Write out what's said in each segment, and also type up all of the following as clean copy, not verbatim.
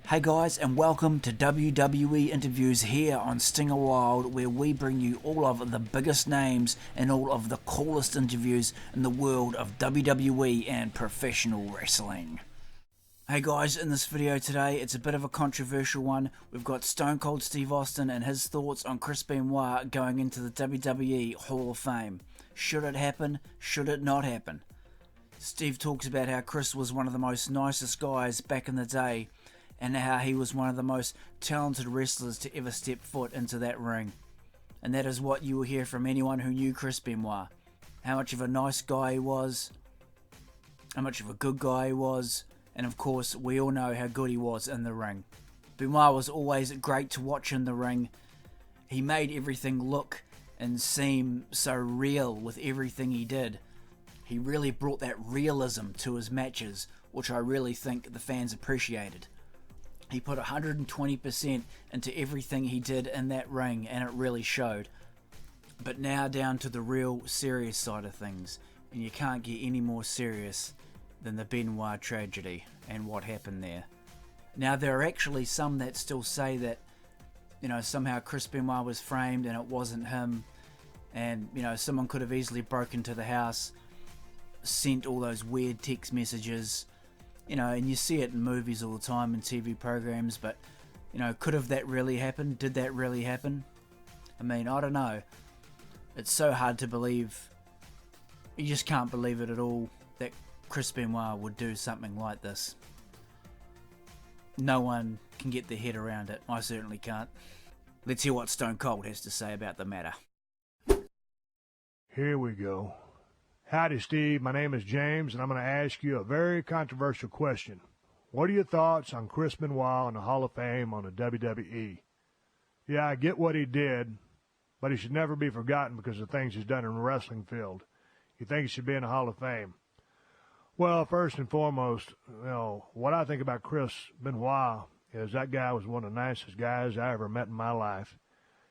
Hey guys, and welcome to WWE Interviews here on Stinger Wild, where we bring you all of the biggest names and all of the coolest interviews in the world of WWE and professional wrestling. Hey guys, in this video today, it's a bit of a controversial one. We've got Stone Cold Steve Austin and his thoughts on Chris Benoit going into the WWE Hall of Fame. Should it happen? Should it not happen? Steve talks about how Chris was one of the most nicest guys back in the day, and how he was one of the most talented wrestlers to ever step foot into that ring. And that is what you will hear from anyone who knew Chris Benoit. How much of a nice guy he was, how much of a good guy he was, and of course we all know how good he was in the ring. Benoit was always great to watch in the ring. He made everything look and seem so real with everything he did. He really brought that realism to his matches, which I really think the fans appreciated. He put 120% into everything he did in that ring, and it really showed. But now down to the real serious side of things, and you can't get any more serious than the Benoit tragedy and what happened there. Now there are actually some that still say that, somehow Chris Benoit was framed and it wasn't him, and someone could have easily broken into the house, sent all those weird text messages. And you see it in movies all the time and TV programs, but, could have that really happened? Did that really happen? I mean, I don't know. It's so hard to believe. You just can't believe it at all that Chris Benoit would do something like this. No one can get their head around it. I certainly can't. Let's hear what Stone Cold has to say about the matter. Here we go. Howdy, Steve. My name is James, and I'm going to ask you a very controversial question. What are your thoughts on Chris Benoit in the Hall of Fame on the WWE? Yeah, I get what he did, but he should never be forgotten because of things he's done in the wrestling field. You think he should be in the Hall of Fame? Well, first and foremost, what I think about Chris Benoit is that guy was one of the nicest guys I ever met in my life.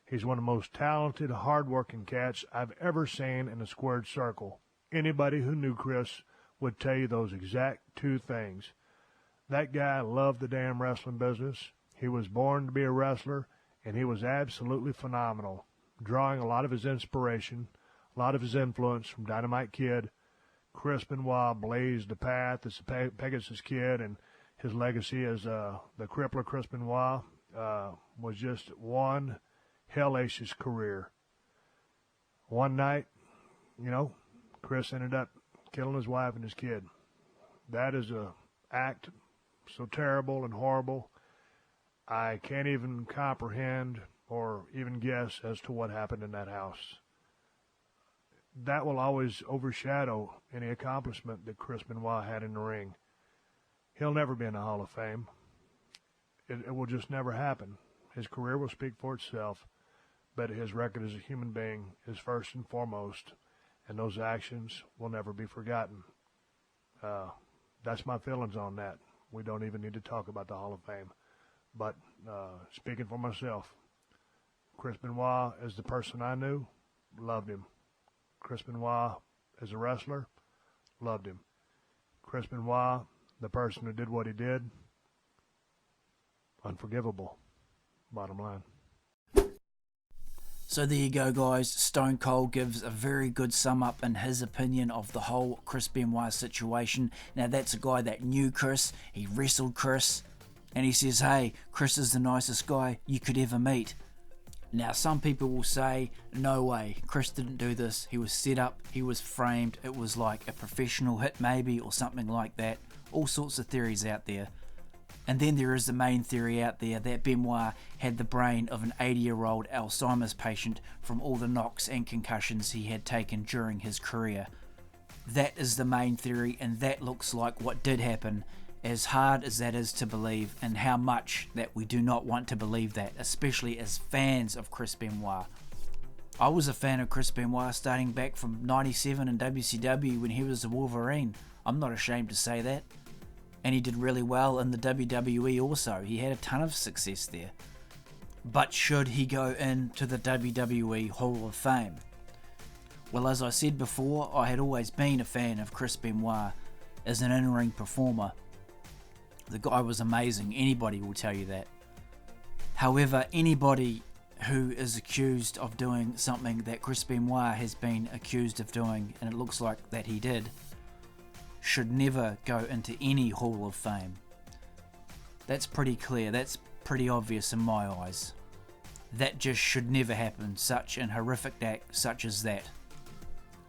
He's one of the most talented, hard-working cats I've ever seen in a squared circle. Anybody who knew Chris would tell you those exact two things. That guy loved the damn wrestling business. He was born to be a wrestler, and he was absolutely phenomenal, drawing a lot of his inspiration, a lot of his influence from Dynamite Kid. Chris Benoit blazed the path as the Pegasus Kid, and his legacy as the crippler Chris Benoit was just one hellacious career. One night, Chris ended up killing his wife and his kid. That is a act so terrible and horrible, I can't even comprehend or even guess as to what happened in that house. That will always overshadow any accomplishment that Chris Benoit had in the ring. He'll never be in the Hall of Fame. It will just never happen. His career will speak for itself, but his record as a human being is first and foremost, and those actions will never be forgotten. That's my feelings on that. We don't even need to talk about the Hall of Fame. But speaking for myself, Chris Benoit, as the person I knew, loved him. Chris Benoit, as a wrestler, loved him. Chris Benoit, the person who did what he did, unforgivable. Bottom line. So there you go, guys. Stone Cold gives a very good sum up in his opinion of the whole Chris Benoit situation. Now that's a guy that knew Chris, he wrestled Chris, and he says, hey, Chris is the nicest guy you could ever meet. Now some people will say, no way, Chris didn't do this, he was set up, he was framed, it was like a professional hit maybe, or something like that. All sorts of theories out there. And then there is the main theory out there that Benoit had the brain of an 80-year-old Alzheimer's patient from all the knocks and concussions he had taken during his career. That is the main theory, and that looks like what did happen, as hard as that is to believe, and how much that we do not want to believe that, especially as fans of Chris Benoit. I was a fan of Chris Benoit starting back from 97 in WCW when he was the Wolverine. I'm not ashamed to say that. And he did really well in the WWE also. He had a ton of success there. But should he go into the WWE Hall of Fame? Well, as I said before, I had always been a fan of Chris Benoit as an in-ring performer. The guy was amazing. Anybody will tell you that. However, anybody who is accused of doing something that Chris Benoit has been accused of doing, and it looks like that he did, should never go into any Hall of Fame. That's pretty clear. That's pretty obvious in my eyes. That just should never happen, such an horrific act such as that.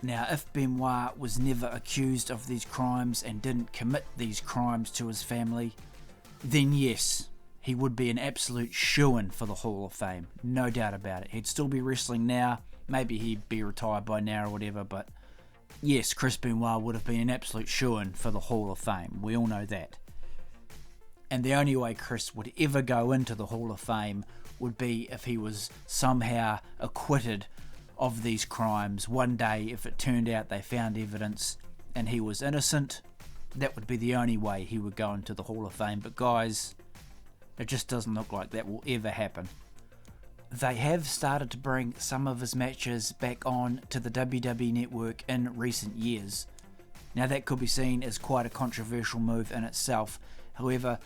Now, if Benoit was never accused of these crimes and didn't commit these crimes to his family, then yes, he would be an absolute shoo-in for the Hall of Fame, no doubt about it. He'd still be wrestling now, maybe he'd be retired by now or whatever, but yes, Chris Benoit would have been an absolute shoo-in for the Hall of Fame, we all know that. And the only way Chris would ever go into the Hall of Fame would be if he was somehow acquitted of these crimes. One day, if it turned out they found evidence and he was innocent, that would be the only way he would go into the Hall of Fame. But guys, it just doesn't look like that will ever happen. They have started to bring some of his matches back on to the WWE Network in recent years. Now that could be seen as quite a controversial move in itself. However,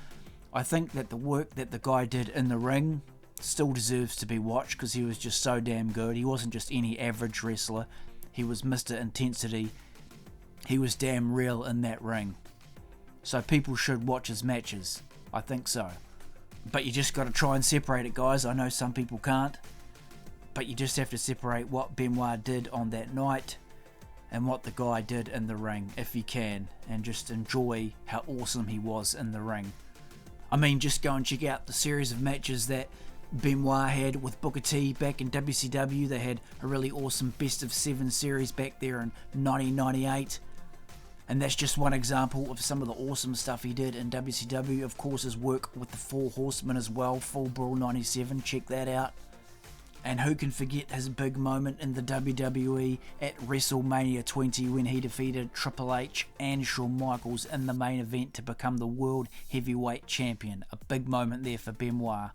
I think that the work that the guy did in the ring still deserves to be watched because he was just so damn good. He wasn't just any average wrestler. He was Mr. Intensity. He was damn real in that ring. So people should watch his matches. I think so. But you just got to try and separate it, guys. I know some people can't. But you just have to separate what Benoit did on that night and what the guy did in the ring, if you can. And just enjoy how awesome he was in the ring. I mean, just go and check out the series of matches that Benoit had with Booker T back in WCW. They had a really awesome best of 7 series back there in 1998. And that's just one example of some of the awesome stuff he did in WCW. Of course, his work with the Four Horsemen as well, Full Brawl 97, check that out. And who can forget his big moment in the WWE at WrestleMania 20 when he defeated Triple H and Shawn Michaels in the main event to become the World Heavyweight Champion. A big moment there for Benoit.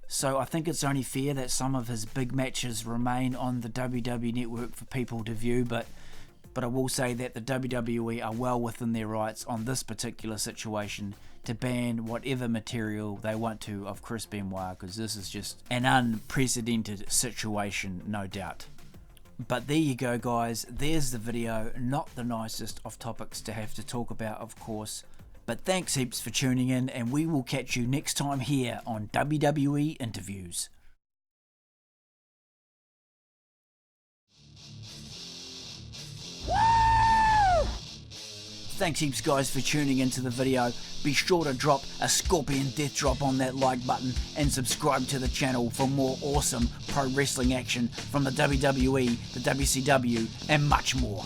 So I think it's only fair that some of his big matches remain on the WWE Network for people to view, but I will say that the WWE are well within their rights on this particular situation to ban whatever material they want to of Chris Benoit, because this is just an unprecedented situation, no doubt. But there you go, guys. There's the video. Not the nicest of topics to have to talk about, of course. But thanks heaps for tuning in, and we will catch you next time here on WWE Interviews. Thanks heaps, guys, for tuning into the video. Be sure to drop a scorpion death drop on that like button and subscribe to the channel for more awesome pro wrestling action from the WWE, the WCW, and much more.